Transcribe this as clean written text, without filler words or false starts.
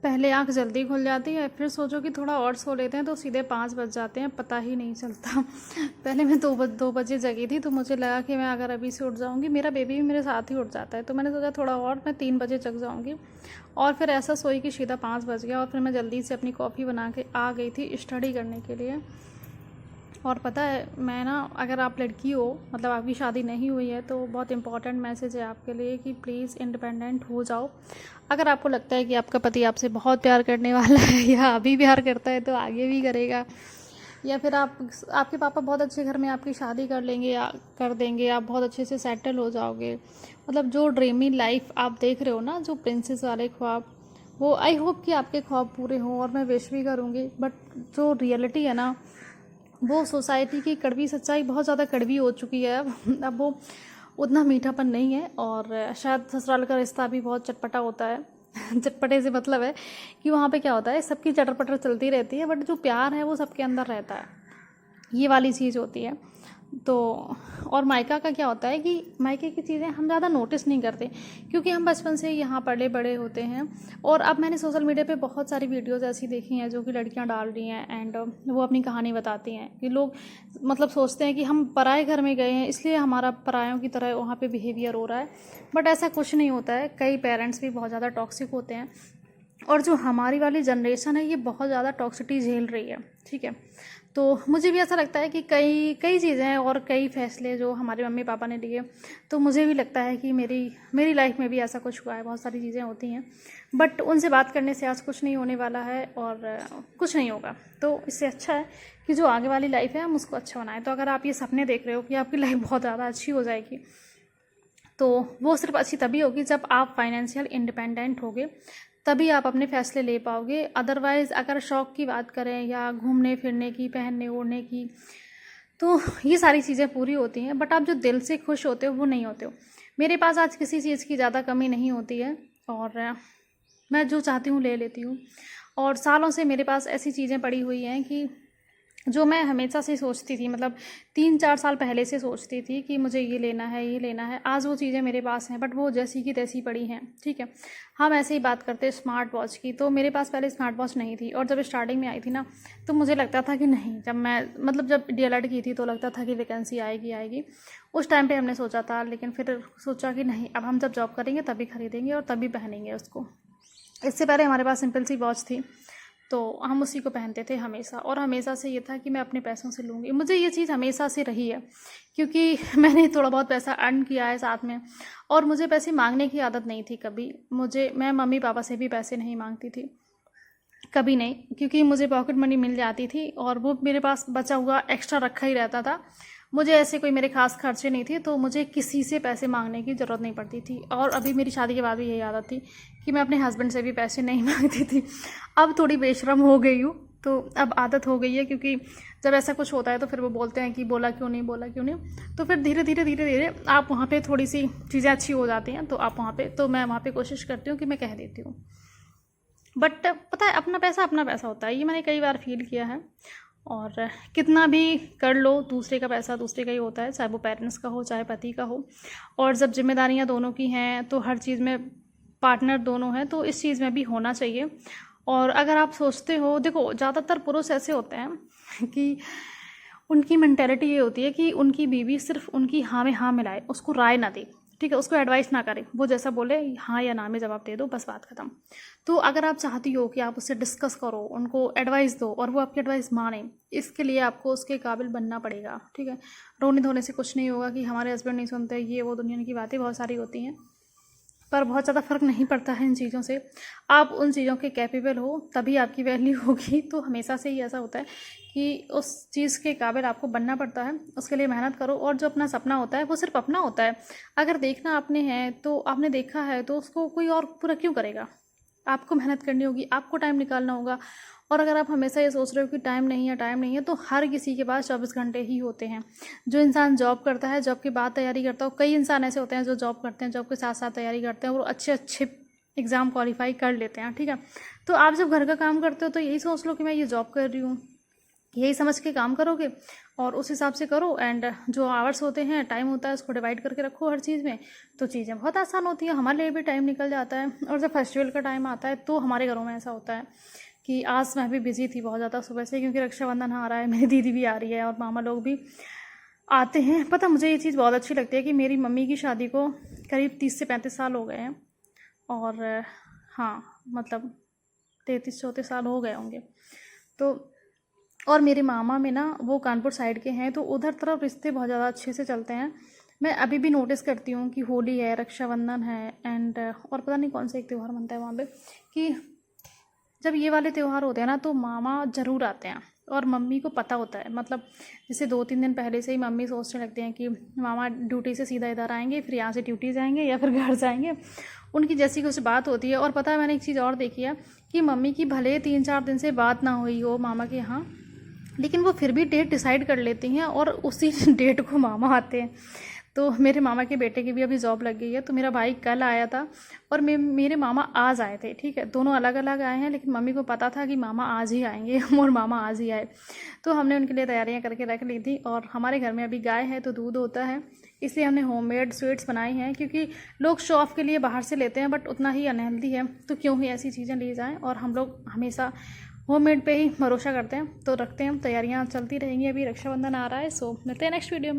पहले आँख जल्दी खुल जाती है, फिर सोचो कि थोड़ा और सो लेते हैं तो सीधे 5 बज जाते हैं, पता ही नहीं चलता। पहले मैं 2 बजे जगी थी, तो मुझे लगा कि मैं अगर अभी से उठ जाऊँगी, मेरा बेबी भी मेरे साथ ही उठ जाता है, तो मैंने सोचा थोड़ा और मैं 3 बजे जग जाऊँगी। और फिर ऐसा सोई कि सीधा 5 बज गया, और फिर मैं जल्दी से अपनी कॉफ़ी बना के आ गई थी स्टडी करने के लिए। और पता है, मैं ना, अगर आप लड़की हो, मतलब आपकी शादी नहीं हुई है, तो बहुत इंपॉर्टेंट मैसेज है आपके लिए कि प्लीज़ इंडिपेंडेंट हो जाओ। अगर आपको लगता है कि आपका पति आपसे बहुत प्यार करने वाला है या अभी प्यार करता है तो आगे भी करेगा, या फिर आपके पापा बहुत अच्छे घर में आपकी शादी कर लेंगे या कर देंगे, आप बहुत अच्छे से सेटल हो जाओगे, मतलब जो ड्रीमी लाइफ आप देख रहे हो ना, जो प्रिंसेस वाले ख्वाब, वो आई होप कि आपके ख्वाब पूरे हों, और मैं विश भी करूँगी। बट जो रियलिटी है ना, वो सोसाइटी की कड़वी सच्चाई बहुत ज़्यादा कड़वी हो चुकी है अब वो उतना मीठापन नहीं है, और शायद ससुराल का रिश्ता भी बहुत चटपटा होता है। चटपटे से मतलब है कि वहाँ पे क्या होता है, सबकी चटर पटर चलती रहती है, बट जो प्यार है वो सबके अंदर रहता है, ये वाली चीज़ होती है। तो और मायका का क्या होता है कि मायके की चीज़ें हम ज़्यादा नोटिस नहीं करते, क्योंकि हम बचपन से यहाँ पले बड़े होते हैं। और अब मैंने सोशल मीडिया पे बहुत सारी वीडियोज़ ऐसी देखी हैं जो कि लड़कियाँ डाल रही हैं, एंड वो अपनी कहानी बताती हैं कि लोग मतलब सोचते हैं कि हम पराए घर में गए हैं, इसलिए हमारा परायों की तरह वहाँ पे बिहेवियर हो रहा है। बट ऐसा कुछ नहीं होता है, कई पेरेंट्स भी बहुत ज़्यादा टॉक्सिक होते हैं, और जो हमारी वाली जनरेशन है ये बहुत ज़्यादा टॉक्सिटी झेल रही है, ठीक है। तो मुझे भी ऐसा लगता है कि कई कई चीज़ें हैं और कई फैसले जो हमारे मम्मी पापा ने लिए, तो मुझे भी लगता है कि मेरी मेरी लाइफ में भी ऐसा कुछ हुआ है, बहुत सारी चीज़ें होती हैं। बट उनसे बात करने से आज कुछ नहीं होने वाला है, और कुछ नहीं होगा। तो इससे अच्छा है कि जो आगे वाली लाइफ है हम उसको अच्छा बनाएं। तो अगर आप ये सपने देख रहे हो कि आपकी लाइफ बहुत ज़्यादा अच्छी हो जाएगी, तो वो सिर्फ अच्छी तभी होगी जब आप फाइनेंशियल इंडिपेंडेंट होगे, तभी आप अपने फैसले ले पाओगे। अदरवाइज़ अगर शौक़ की बात करें या घूमने फिरने की, पहनने ओढ़ने की, तो ये सारी चीज़ें पूरी होती हैं, बट आप जो दिल से खुश होते हो वो नहीं होते हो। मेरे पास आज किसी चीज़ की ज़्यादा कमी नहीं होती है, और मैं जो चाहती हूँ ले लेती हूँ। और सालों से मेरे पास ऐसी चीज़ें पड़ी हुई हैं कि जो मैं हमेशा से सोचती थी, मतलब 3-4 साल पहले से सोचती थी कि मुझे ये लेना है, ये लेना है। आज वो चीज़ें मेरे पास हैं, बट वो जैसी की तैसी पड़ी हैं, ठीक है। हम ऐसे ही बात करते हैं स्मार्ट वॉच की, तो मेरे पास पहले स्मार्ट वॉच नहीं थी, और जब स्टार्टिंग में आई थी ना, तो मुझे लगता था कि नहीं, जब मैं मतलब जब डीएलएड की थी तो लगता था कि वैकेंसी आएगी आएगी, उस टाइम पे हमने सोचा था। लेकिन फिर सोचा कि नहीं, अब हम जब जॉब करेंगे तभी खरीदेंगे और तभी पहनेंगे उसको। इससे पहले हमारे पास सिंपल सी वॉच थी, तो हम उसी को पहनते थे हमेशा, और हमेशा से ये था कि मैं अपने पैसों से लूँगी। मुझे ये चीज़ हमेशा से रही है, क्योंकि मैंने थोड़ा बहुत पैसा अर्न किया है साथ में, और मुझे पैसे मांगने की आदत नहीं थी कभी। मैं मम्मी पापा से भी पैसे नहीं मांगती थी, कभी नहीं, क्योंकि मुझे पॉकेट मनी मिल जाती थी और वो मेरे पास बचा हुआ एक्स्ट्रा रखा ही रहता था। मुझे ऐसे कोई मेरे खास खर्चे नहीं थे, तो मुझे किसी से पैसे मांगने की ज़रूरत नहीं पड़ती थी। और अभी मेरी शादी के बाद भी यही आदत थी कि मैं अपने हस्बैंड से भी पैसे नहीं मांगती थी। अब थोड़ी बेशर्म हो गई हूँ, तो अब आदत हो गई है, क्योंकि जब ऐसा कुछ होता है तो फिर वो बोलते हैं कि बोला क्यों नहीं, बोला क्यों नहीं। तो फिर धीरे धीरे धीरे धीरे आप वहाँ पे थोड़ी सी चीज़ें अच्छी हो जाती हैं, तो आप वहाँ पे, तो मैं वहाँ पे कोशिश करती हूँ कि मैं कह देती हूँ। बट पता है, अपना पैसा होता है, ये मैंने कई बार फील किया है। और कितना भी कर लो, दूसरे का पैसा दूसरे का ही होता है, चाहे वो पेरेंट्स का हो चाहे पति का हो। और जब जिम्मेदारियां दोनों की हैं, तो हर चीज़ में पार्टनर दोनों हैं, तो इस चीज़ में भी होना चाहिए। और अगर आप सोचते हो, देखो ज़्यादातर पुरुष ऐसे होते हैं कि उनकी मेंटेलिटी ये होती है कि उनकी बीवी सिर्फ उनकी हाँ में हाँ मिलाए, उसको राय ना दे, ठीक है, उसको एडवाइस ना करे, वो जैसा बोले हाँ या ना में जवाब दे दो, बस बात खत्म। तो अगर आप चाहती हो कि आप उससे डिस्कस करो, उनको एडवाइस दो, और वो आपकी एडवाइस माने, इसके लिए आपको उसके काबिल बनना पड़ेगा, ठीक है। रोने धोने से कुछ नहीं होगा कि हमारे हस्बैंड नहीं सुनते, ये वो दुनिया की बातें बहुत सारी होती हैं, पर बहुत ज़्यादा फ़र्क नहीं पड़ता है इन चीज़ों से। आप उन चीज़ों के कैपेबल हो तभी आपकी वैल्यू होगी। तो हमेशा से ही ऐसा होता है कि उस चीज़ के काबिल आपको बनना पड़ता है, उसके लिए मेहनत करो। और जो अपना सपना होता है वो सिर्फ अपना होता है। अगर देखना आपने है, तो आपने देखा है, तो उसको कोई और पूरा क्यों करेगा? आपको मेहनत करनी होगी, आपको टाइम निकालना होगा। और अगर आप हमेशा ये सोच रहे हो कि टाइम नहीं है, टाइम नहीं है, तो हर किसी के पास 24 घंटे ही होते हैं। जो इंसान जॉब करता है, जॉब के बाद तैयारी करता हो, कई इंसान ऐसे होते हैं जो जॉब करते हैं, जॉब के साथ साथ तैयारी करते हैं और अच्छे अच्छे एग्ज़ाम क्वालिफाई कर लेते हैं, ठीक है। तो आप जब घर का काम करते हो तो यही सोच लो कि मैं ये जॉब कर रही हूँ, यही समझ के काम करोगे, और उस हिसाब से करो, एंड जो आवर्स होते हैं, टाइम होता है, उसको डिवाइड करके रखो हर चीज़ में, तो चीज़ें बहुत आसान होती हैं, हमारे लिए भी टाइम निकल जाता है। और जब फेस्टिवल का टाइम आता है तो हमारे घरों में ऐसा होता है कि आज मैं भी बिज़ी थी बहुत ज़्यादा सुबह से, क्योंकि रक्षाबंधन आ रहा है, मेरी दीदी भी आ रही है और मामा लोग भी आते हैं। पता मुझे ये चीज़ बहुत अच्छी लगती है कि मेरी मम्मी की शादी को करीब 30 से 35 साल हो गए हैं, और हाँ मतलब 33-34 साल हो गए होंगे। तो और मेरे मामा में ना, वो कानपुर साइड के हैं, तो उधर तरफ रिश्ते बहुत ज़्यादा अच्छे से चलते हैं। मैं अभी भी नोटिस करती हूँ कि होली है, रक्षाबंधन है, एंड और पता नहीं कौन सा एक त्यौहार बनता है वहाँ पे, कि जब ये वाले त्यौहार होते हैं ना तो मामा ज़रूर आते हैं, और मम्मी को पता होता है, मतलब जैसे 2-3 दिन पहले से ही मम्मी सोचने लगते हैं कि मामा ड्यूटी से सीधा इधर आएंगे, फिर यहाँ से ड्यूटी जाएंगे या फिर घर जाएंगे, उनकी जैसी कुछ बात होती है। और पता है मैंने एक चीज़ और देखी है कि मम्मी की भले 3-4 दिन से बात ना हुई हो मामा के यहाँ, लेकिन वो फिर भी डेट डिसाइड कर लेती हैं और उसी डेट को मामा आते हैं। तो मेरे मामा के बेटे की भी अभी जॉब लग गई है, तो मेरा भाई कल आया था और मेरे मामा आज आए थे, ठीक है, दोनों अलग अलग आए हैं, लेकिन मम्मी को पता था कि मामा आज ही आएंगे और मामा आज ही आए, तो हमने उनके लिए तैयारियां करके रख ली थी। और हमारे घर में अभी गाय है तो दूध होता है, इसलिए हमने होममेड स्वीट्स बनाई हैं, क्योंकि लोग शो ऑफ के लिए बाहर से लेते हैं, बट उतना ही अनहेल्दी है, तो क्यों ही ऐसी चीज़ें ली जाएँ। और हम लोग हमेशा होममेड पे ही भरोसा करते हैं, तो रखते हैं, तैयारियां चलती रहेंगी। अभी रक्षाबंधन आ रहा है, सो मिलते हैं नेक्स्ट वीडियो में।